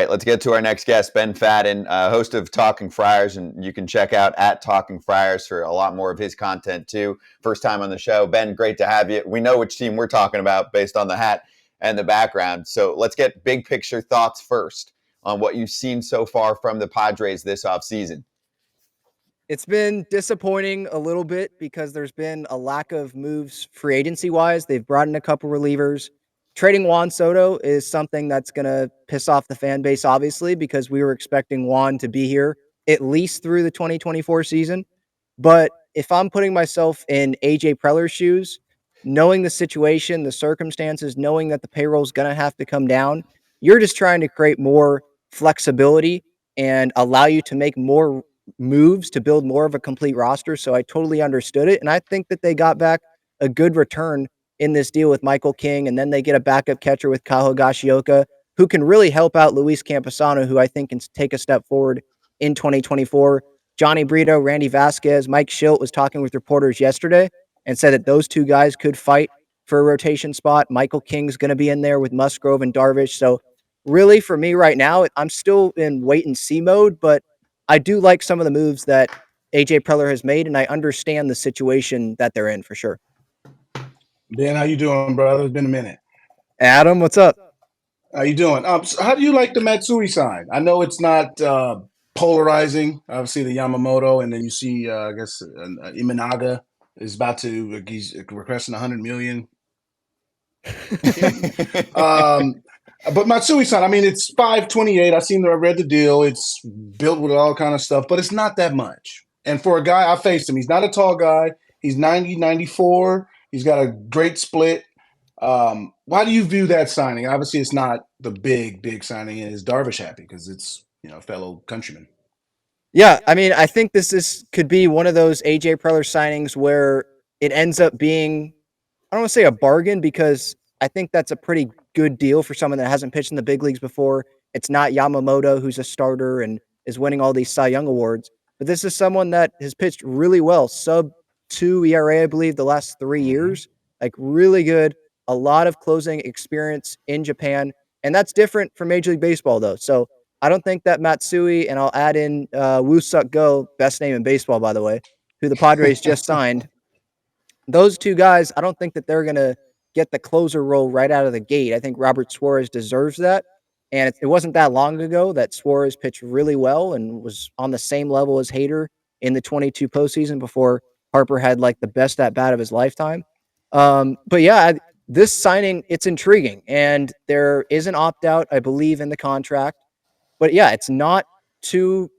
right, let's get to our next guest, Ben Fadden, host of Talking Friars, and you can check out at Talking Friars for a lot more of his content too. First time on the show. Ben, great to have you. We know which team we're talking about based on the hat and the background. So let's get big picture thoughts first on what you've seen so far from the Padres this offseason. It's been disappointing a little bit because there's been a lack of moves free agency wise. They've brought in a couple relievers. Trading Juan Soto is something that's going to piss off the fan base, obviously, because we were expecting Juan to be here at least through the 2024 season. But if I'm putting myself in AJ Preller's shoes, knowing the situation, the circumstances, knowing that the payroll is going to have to come down, you're just trying to create more flexibility and allow you to make more moves to build more of a complete roster. So I totally understood it. And I think that they got back a good return in this deal with Michael King. And then they get a backup catcher with Kaho Gashioka, who can really help out Luis Camposano, who I think can take a step forward in 2024. Johnny Brito, Randy Vasquez, Mike Schilt was talking with reporters yesterday and said that those two guys could fight for a rotation spot. Michael King's going to be in there with Musgrove and Darvish. So really for me right now, I'm still in wait and see mode, but I do like some of the moves that AJ Preller has made, and I understand the situation that they're in for sure. Ben, how you doing, brother? It's been a minute. Adam, what's up? How you doing? So how do you like the Matsui sign? I know it's not polarizing. Obviously, the Yamamoto, and then you see, I guess, Imanaga is about to he's requesting $100 million. But Matsui-san, I mean, it's $528. I read the deal. It's built with all kind of stuff, but it's not that much. And for a guy, I faced him. He's not a tall guy. He's 90, 94. He's got a great split. Why do you view that signing? Obviously, it's not the big signing. And is Darvish happy because it's, a fellow countryman? Yeah, I mean, I think this could be one of those AJ Preller signings where it ends up being, I don't want to say a bargain because I think that's a pretty good deal for someone that hasn't pitched in the big leagues before. It's not Yamamoto, who's a starter and is winning all these Cy Young awards, but this is someone that has pitched really well, sub-2 ERA, I believe, the last 3 years, like really good, a lot of closing experience in Japan, and that's different from Major League Baseball, though. So I don't think that Matsui, and I'll add in Woo Suk Go, best name in baseball, by the way, who the Padres just signed. Those two guys, I don't think that they're going to get the closer role right out of the gate. I think Robert Suarez deserves that. And it wasn't that long ago that Suarez pitched really well and was on the same level as Hader in the 22 postseason before Harper had like the best at bat of his lifetime. But yeah, this signing, it's intriguing. And there is an opt out, I believe, in the contract. But yeah, it's not too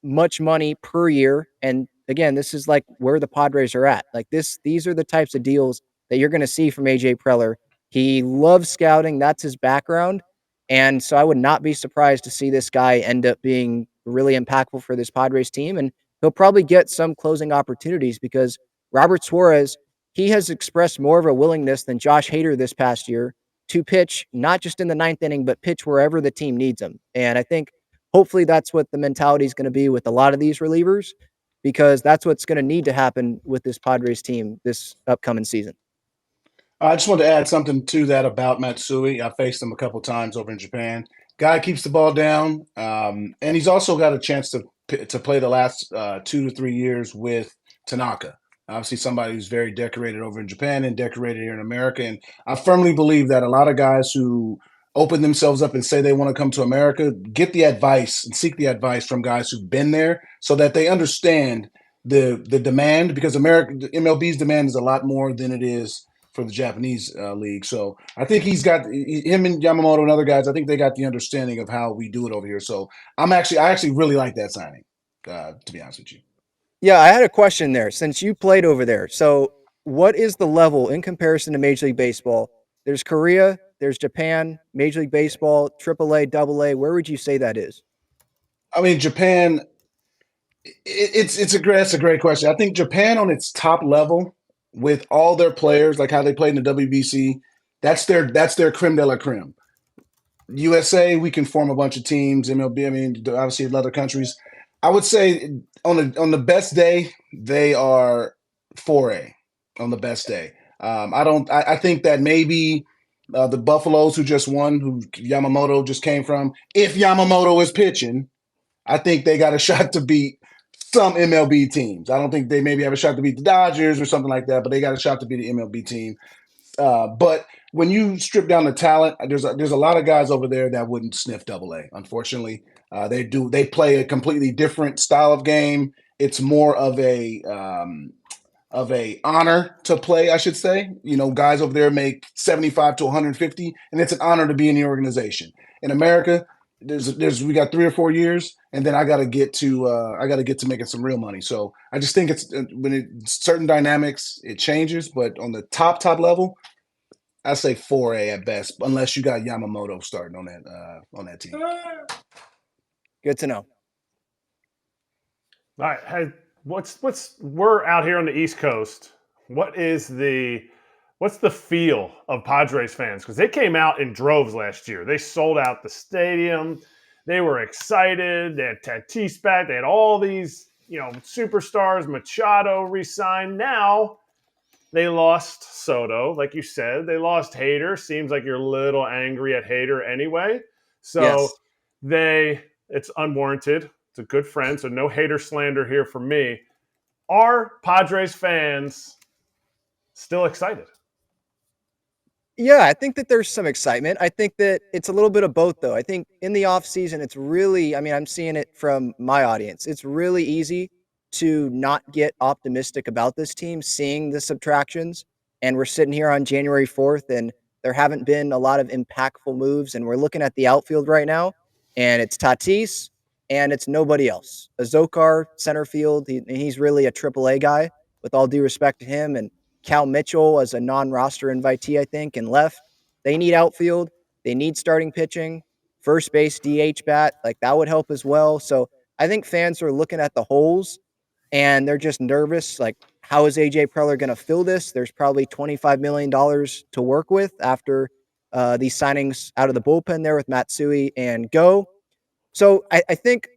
much money per year. And again, this is like where the Padres are at. Like these are the types of deals that you're going to see from AJ Preller. He loves scouting. That's his background. And so I would not be surprised to see this guy end up being really impactful for this Padres team. And he'll probably get some closing opportunities because Robert Suarez, he has expressed more of a willingness than Josh Hader this past year to pitch, not just in the ninth inning, but pitch wherever the team needs him. And I think hopefully that's what the mentality is going to be with a lot of these relievers, because that's what's going to need to happen with this Padres team this upcoming season. I just wanted to add something to that about Matsui. I faced him a couple times over in Japan. Guy keeps the ball down, and he's also got a chance to play the last 2 to 3 years with Tanaka. Obviously, somebody who's very decorated over in Japan and decorated here in America. And I firmly believe that a lot of guys who open themselves up and say they want to come to America get the advice and seek the advice from guys who've been there so that they understand the demand, because MLB's demand is a lot more than it is for the Japanese league. So I think him and Yamamoto and other guys, I think they got the understanding of how we do it over here. So I actually really like that signing, to be honest with you. Yeah, I had a question there since you played over there. So what is the level in comparison to Major League Baseball? There's Korea, there's Japan, Major League Baseball, AAA, AA. Where would you say that is? I mean, Japan, that's a great question. I think Japan on its top level with all their players, like how they played in the WBC, that's their creme de la creme. USA, we can form a bunch of teams. MLB, I mean, obviously other countries. I would say on the best day, they are 4A on the best day. I think that maybe The Buffaloes, who just won, who Yamamoto just came from. If Yamamoto is pitching, I think they got a shot to beat some MLB teams. I don't think they maybe have a shot to beat the Dodgers or something like that, but they got a shot to beat the MLB team. But when you strip down the talent, there's a lot of guys over there that wouldn't sniff Double A. Unfortunately, they play a completely different style of game. It's more of a honor to play, I should say. Guys over there make 75 to 150, and it's an honor to be in the organization. In America, we got 3 or 4 years, and then I got to get to making some real money. So I just think it's certain dynamics, it changes, but on the top level, I say 4A at best, unless you got Yamamoto starting on that team. Good to know. All right, hey, we're out here on the East Coast. What's the feel of Padres fans? Because they came out in droves last year. They sold out the stadium. They were excited. They had Tatis back. They had all these, superstars. Machado re-signed. Now they lost Soto, like you said. They lost Hader. Seems like you're a little angry at Hader anyway. So yes. It's unwarranted. It's a good friend, so no Hader slander here for me. Are Padres fans still excited? Yeah, I think that there's some excitement. I think that it's a little bit of both, though. I think in the offseason, it's really, I'm seeing it from my audience. It's really easy to not get optimistic about this team, seeing the subtractions. And we're sitting here on January 4th, and there haven't been a lot of impactful moves. And we're looking at the outfield right now, and it's Tatis, and it's nobody else. Azokar, center field, he's really a AAA guy, with all due respect to him. And Cal Mitchell as a non-roster invitee, I think, and left. They need outfield. They need starting pitching, first base, DH bat. Like, that would help as well. So I think fans are looking at the holes, and they're just nervous. Like, how is AJ Preller going to fill this? There's probably $25 million to work with after these signings out of the bullpen there with Matsui and Go. So I think,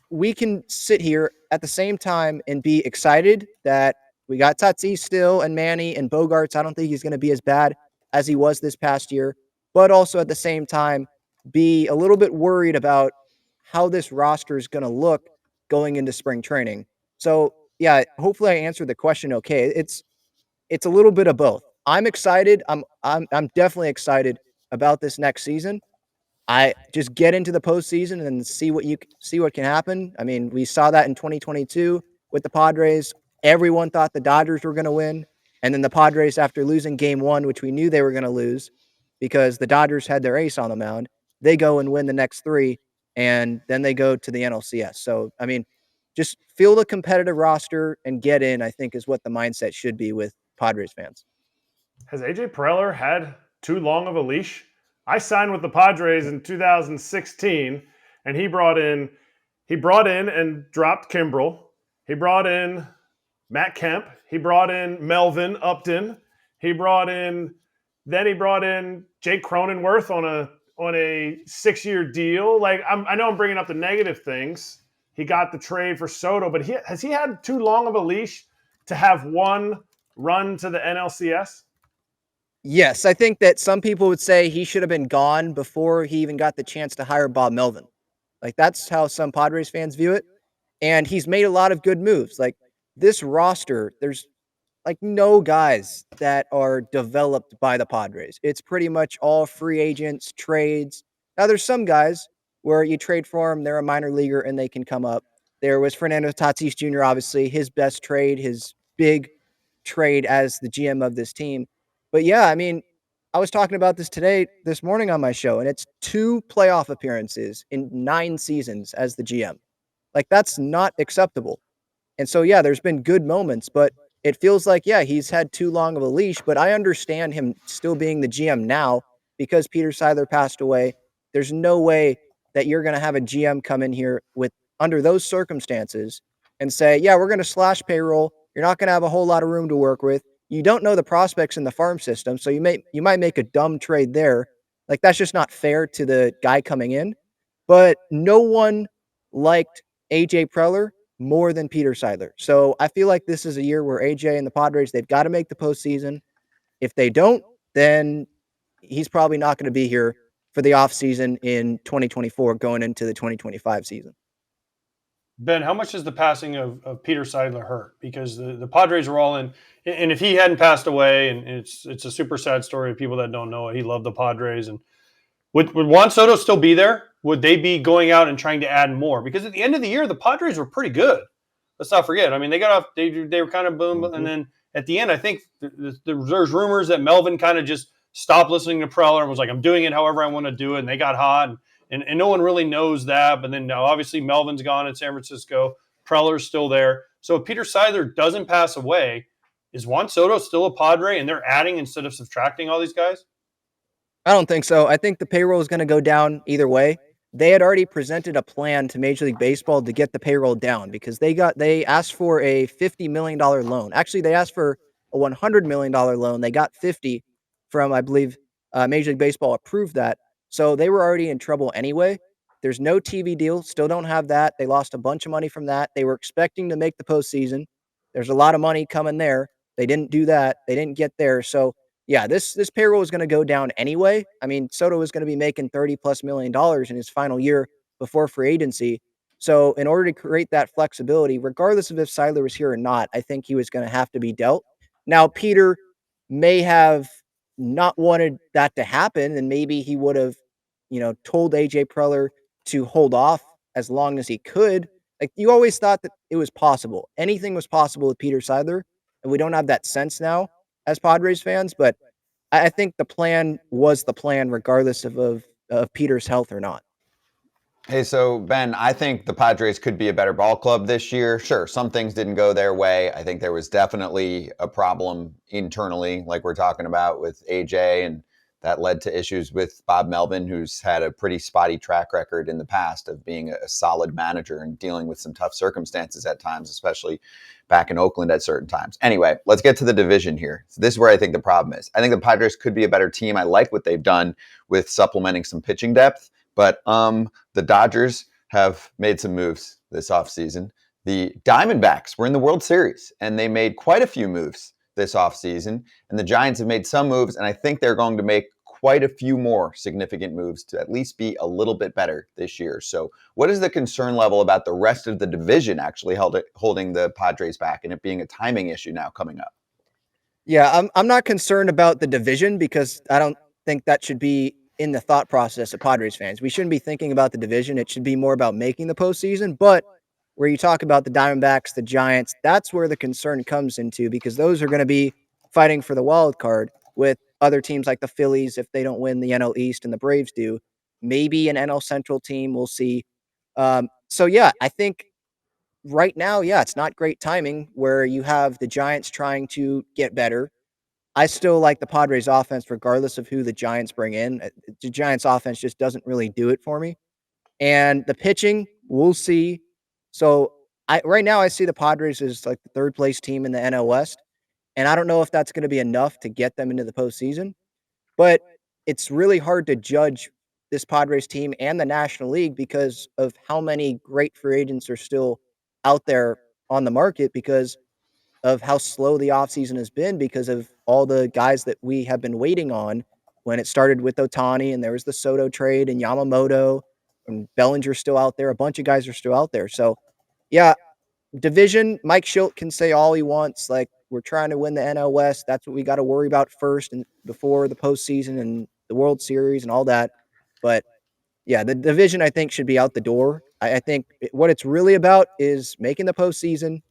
we can sit here at the same time and be excited that we got Tatis still and Manny and Bogarts. I don't think he's going to be as bad as he was this past year, but also at the same time be a little bit worried about how this roster is going to look going into spring training. So yeah, hopefully I answered the question okay. It's a little bit of both. I'm excited. I'm definitely excited about this next season. I just get into the postseason and see what can happen. I mean, we saw that in 2022 with the Padres. Everyone thought the Dodgers were going to win, and then the Padres, after losing Game 1, which we knew they were going to lose because the Dodgers had their ace on the mound, they go and win the next 3, and then they go to the NLCS. So, just field a competitive roster and get in, I think, is what the mindset should be with Padres fans. Has AJ Preller had too long of a leash? I signed with the Padres in 2016, and he brought in and dropped Kimbrel. He brought in Matt Kemp. He brought in Melvin Upton. He brought in Jake Cronenworth on a 6-year deal. Like, I know I'm bringing up the negative things. He got the trade for Soto, but has he had too long of a leash to have one run to the NLCS? Yes, I think that some people would say he should have been gone before he even got the chance to hire Bob Melvin. Like, that's how some Padres fans view it. And he's made a lot of good moves. Like, this roster, there's like no guys that are developed by the Padres. It's pretty much all free agents, trades. Now, there's some guys where you trade for them, they're a minor leaguer and they can come up. There was Fernando Tatis Jr., obviously, his best trade, his big trade as the GM of this team. But yeah, I was talking about this morning on my show, and it's 2 playoff appearances in 9 seasons as the GM. Like, that's not acceptable. And so, yeah, there's been good moments, but it feels like, he's had too long of a leash. But I understand him still being the GM now because Peter Seidler passed away. There's no way that you're going to have a GM come in here under those circumstances and say, we're going to slash payroll. You're not going to have a whole lot of room to work with. You don't know the prospects in the farm system, so you might make a dumb trade there. Like, that's just not fair to the guy coming in. But no one liked AJ Preller more than Peter Seidler. So I feel like this is a year where AJ and the Padres, they've got to make the postseason. If they don't, then he's probably not going to be here for the offseason in 2024 going into the 2025 season. Ben, how much does the passing of Peter Seidler hurt? Because the Padres were all in, and if he hadn't passed away, and it's a super sad story of people that don't know it, he loved the Padres. And would Juan Soto still be there? Would they be going out and trying to add more? Because at the end of the year, the Padres were pretty good. Let's not forget. I mean, they got off, they were kind of boom, and then at the end, I think there's rumors that Melvin kind of just stopped listening to Preller and was like, I'm doing it however I want to do it, and they got hot. And no one really knows that. But then now, obviously, Melvin's gone in San Francisco. Preller's still there. So if Peter Seidler doesn't pass away, is Juan Soto still a Padre and they're adding instead of subtracting all these guys? I don't think so. I think the payroll is going to go down either way. They had already presented a plan to Major League Baseball to get the payroll down because they asked for a $50 million loan. Actually, they asked for a $100 million loan. They got 50 from, I believe, Major League Baseball approved that. So they were already in trouble anyway. There's no TV deal. Still don't have that. They lost a bunch of money from that. They were expecting to make the postseason. There's a lot of money coming there. They didn't do that. They didn't get there. So yeah, this payroll is going to go down anyway. I mean, Soto is going to be making $30+ million in his final year before free agency. So in order to create that flexibility, regardless of if Seidler was here or not, I think he was going to have to be dealt. Now, Peter may have not wanted that to happen, and maybe he would have, told AJ Preller to hold off as long as he could. Like, you always thought that it was possible. Anything was possible with Peter Seidler, and we don't have that sense now as Padres fans, but I think the plan was the plan regardless of Peter's health or not. Hey, so Ben, I think the Padres could be a better ball club this year. Sure, some things didn't go their way. I think there was definitely a problem internally, like we're talking about with AJ, and that led to issues with Bob Melvin, who's had a pretty spotty track record in the past of being a solid manager and dealing with some tough circumstances at times, especially back in Oakland at certain times. Anyway, let's get to the division here. So this is where I think the problem is. I think the Padres could be a better team. I like what they've done with supplementing some pitching depth, but the Dodgers have made some moves this offseason. The Diamondbacks were in the World Series, and they made quite a few moves this offseason. And the Giants have made some moves, and I think they're going to make quite a few more significant moves to at least be a little bit better this year. So what is the concern level about the rest of the division actually holding the Padres back and it being a timing issue now coming up? Yeah, I'm not concerned about the division because I don't think that should be in the thought process of Padres fans. We shouldn't be thinking about the division. It should be more about making the postseason. But where you talk about the Diamondbacks, the Giants, that's where the concern comes into because those are going to be fighting for the wild card with other teams like the Phillies if they don't win the NL East and the Braves do. Maybe an NL Central team, we'll see. So, yeah, I think right now, yeah, it's not great timing where you have the Giants trying to get better. I still like the Padres offense regardless of who the Giants bring in. The Giants offense just doesn't really do it for me. And the pitching, we'll see. So right now I see the Padres as like the third place team in the NL West. And I don't know if that's going to be enough to get them into the postseason. But it's really hard to judge this Padres team and the National League because of how many great free agents are still out there on the market because of how slow the offseason has been because of all the guys that we have been waiting on when it started with Ohtani and there was the Soto trade and Yamamoto and Bellinger's still out there. A bunch of guys are still out there. So, yeah, division, Mike Schilt can say all he wants. Like, we're trying to win the NL West. That's what we got to worry about first and before the postseason and the World Series and all that. But, yeah, the division, I think, should be out the door. I think what it's really about is making the postseason,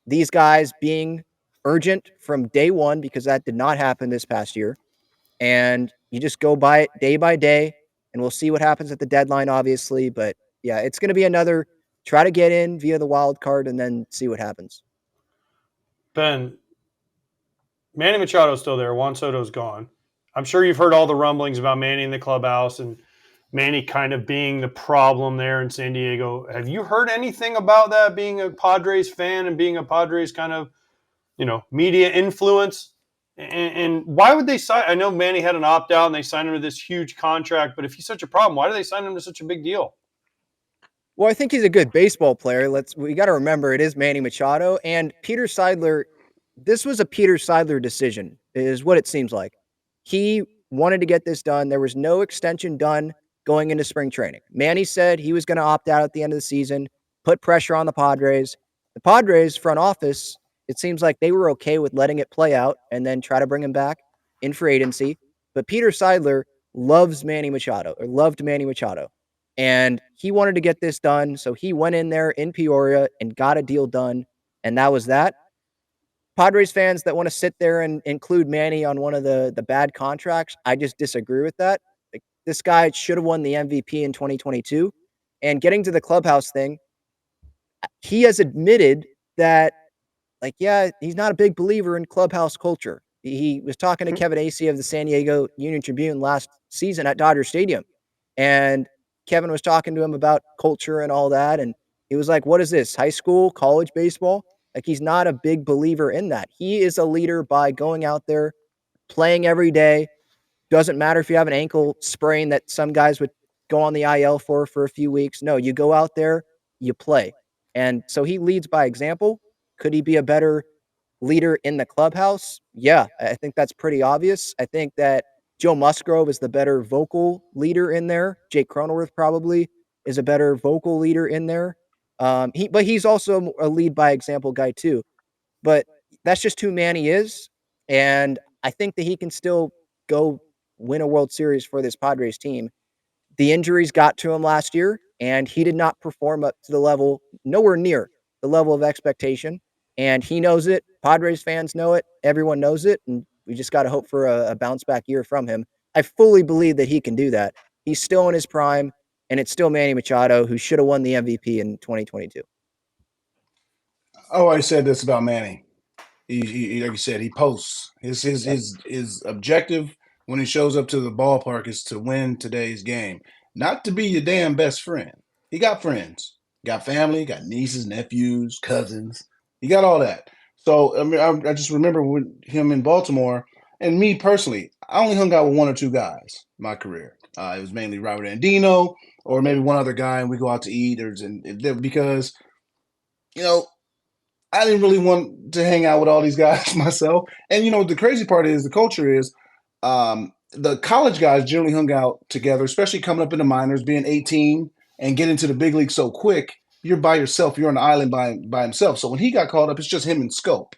these guys being urgent from day one because that did not happen this past year. And you just go by it day by day, and we'll see what happens at the deadline, obviously. But, yeah, it's going to be another try to get in via the wild card and then see what happens. Ben, Manny Machado's still there. Juan Soto's gone. I'm sure you've heard all the rumblings about Manny in the clubhouse and Manny kind of being the problem there in San Diego. Have you heard anything about that, being a Padres fan and being a Padres kind of, media influence? And why would they sign? I know Manny had an opt-out and they signed him to this huge contract, but if he's such a problem, why do they sign him to such a big deal? Well, I think he's a good baseball player. We got to remember it is Manny Machado and Peter Seidler. This was a Peter Seidler decision, is what it seems like. He wanted to get this done. There was no extension done going into spring training. Manny said he was going to opt out at the end of the season, put pressure on the Padres. The Padres front office, it seems like they were okay with letting it play out and then try to bring him back in free agency. But Peter Seidler loved Manny Machado. And he wanted to get this done. So he went in there in Peoria and got a deal done. And that was that. Padres fans that want to sit there and include Manny on one of the bad contracts, I just disagree with that. Like, this guy should have won the MVP in 2022. And getting to the clubhouse thing, he has admitted that, like, yeah, he's not a big believer in clubhouse culture. He was talking to Kevin Acee of the San Diego Union Tribune last season at Dodger Stadium. And Kevin was talking to him about culture and all that. And he was like, what is this, high school, college baseball? Like, he's not a big believer in that. He is a leader by going out there, playing every day. Doesn't matter if you have an ankle sprain that some guys would go on the IL for a few weeks. No, you go out there, you play. And so he leads by example. Could he be a better leader in the clubhouse? Yeah, I think that's pretty obvious. I think that Joe Musgrove is the better vocal leader in there. Jake Cronenworth probably is a better vocal leader in there. But he's also a lead by example guy too. But that's just who Manny is, and I think that he can still go win a World Series for this Padres team. The injuries got to him last year, and he did not perform up to the level, nowhere near the level of expectation. And he knows it. Padres fans know it. Everyone knows it. And we just got to hope for a bounce back year from him. I fully believe that he can do that. He's still in his prime, and it's still Manny Machado, who should have won the MVP in 2022. I always said this about Manny. He like you said, he posts. His objective when he shows up to the ballpark is to win today's game, not to be your damn best friend. He got friends, got family, got nieces, nephews, cousins. He got all that. So I mean, I just remember when him in Baltimore, and me personally, I only hung out with one or two guys in my career. It was mainly Robert Andino or maybe one other guy, and we go out to eat. Because you know I didn't really want to hang out with all these guys myself. And the crazy part is the culture is the college guys generally hung out together, especially coming up in the minors, being 18 and getting to the big league so quick. You're by yourself. You're on the island by himself. So when he got called up, it's just him and Scope.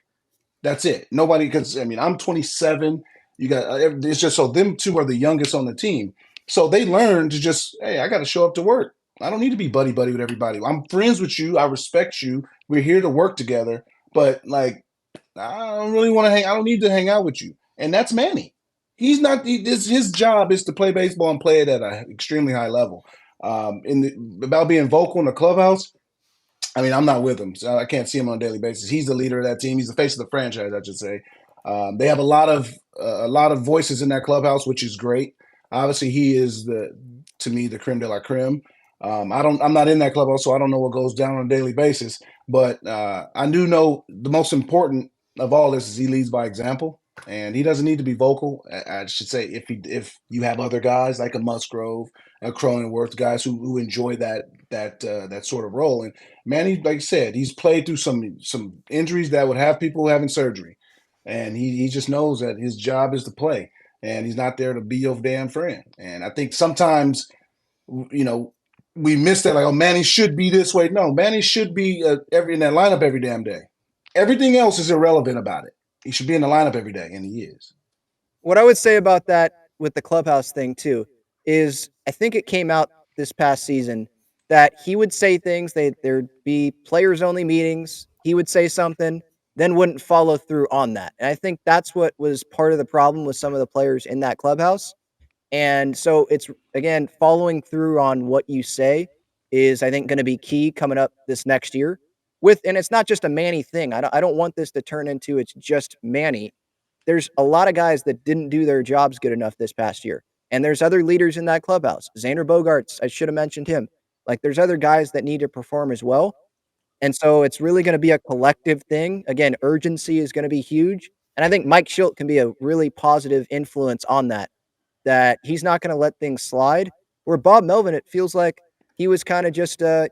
That's it. Nobody, because I mean, I'm 27. You got it's just so them two are the youngest on the team. So they learned to just, hey, I got to show up to work. I don't need to be buddy with everybody. I'm friends with you. I respect you. We're here to work together. But like, I don't really want to hang. I don't need to hang out with you. And that's Manny. He's not. His job is to play baseball and play it at an extremely high level. About being vocal in the clubhouse, I mean, I'm not with him, so I can't see him on a daily basis. He's the leader of that team. He's the face of the franchise, I should say. They have a lot of voices in that clubhouse, which is great. Obviously, he is to me the creme de la creme. I'm not in that clubhouse, so I don't know what goes down on a daily basis. But I do know the most important of all this is he leads by example, and he doesn't need to be vocal. I should say if you have other guys like a Musgrove, a Cronenworth, guys who enjoy that sort of role. And Manny, like I said, he's played through some injuries that would have people having surgery, and he just knows that his job is to play, and he's not there to be your damn friend. And I think sometimes, we miss that. Like, oh, Manny should be this way. No, Manny should be in that lineup every damn day. Everything else is irrelevant about it. He should be in the lineup every day, and he is. What I would say about that with the clubhouse thing too is I think it came out this past season that he would say things, there'd be players only meetings, he would say something, then wouldn't follow through on that. And I think that's what was part of the problem with some of the players in that clubhouse. And so it's, again, following through on what you say is, I think, going to be key coming up this next year. And it's not just a Manny thing. I don't want this to turn into it's just Manny. There's a lot of guys that didn't do their jobs good enough this past year. And there's other leaders in that clubhouse. Xander Bogaerts, I should have mentioned him. Like, there's other guys that need to perform as well. And so it's really going to be a collective thing. Again, urgency is going to be huge. And I think Mike Schilt can be a really positive influence on that he's not going to let things slide. Where Bob Melvin, it feels like he was kind of just, they'll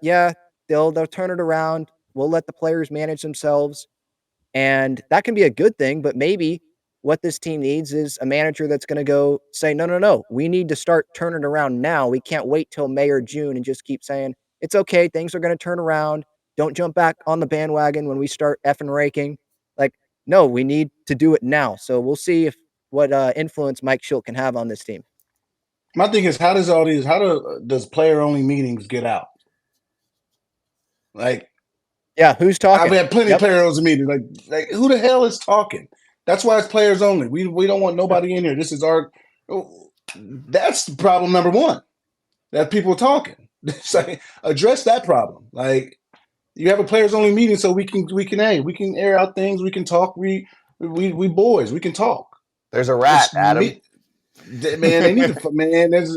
turn it around. We'll let the players manage themselves. And that can be a good thing, but maybe what this team needs is a manager that's going to go say, no, we need to start turning around now. We can't wait till May or June and just keep saying, it's okay, things are going to turn around. Don't jump back on the bandwagon when we start effing raking. Like, no, we need to do it now. So we'll see what influence Mike Schilt can have on this team. My thing is, how does player only meetings get out? Like, yeah, who's talking? I've had plenty of player only meetings. Like who the hell is talking? That's why it's players only. We don't want nobody in here. This is our. That's problem number one. That people are talking. Like, address that problem. Like, you have a players only meeting so we can air out things. We can talk. We boys. We can talk. There's a rat, Adam. Man, they need to. Man, there's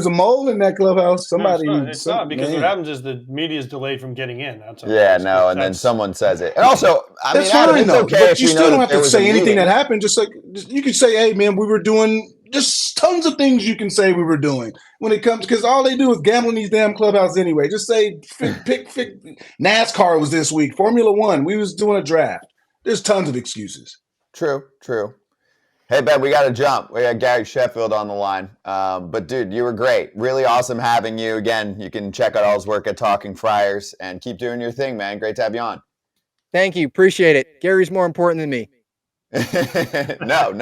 a mole in that clubhouse. Somebody. No, it's not because what happens is the media is delayed from getting in. That's all. And then someone says it. And also, I mean, fine, Adam, it's okay if you still don't have to say anything meeting that happened. Just you could say, "Hey, man, we were doing." Just tons of things you can say we were doing when it comes, because all they do is gamble in these damn clubhouses anyway. Just say, pick. NASCAR was this week. Formula One. We was doing a draft. There's tons of excuses. True. Hey, Ben, we got to jump. We got Gary Sheffield on the line. But, dude, you were great. Really awesome having you. Again, you can check out all his work at Talking Friars and keep doing your thing, man. Great to have you on. Thank you. Appreciate it. Gary's more important than me. No.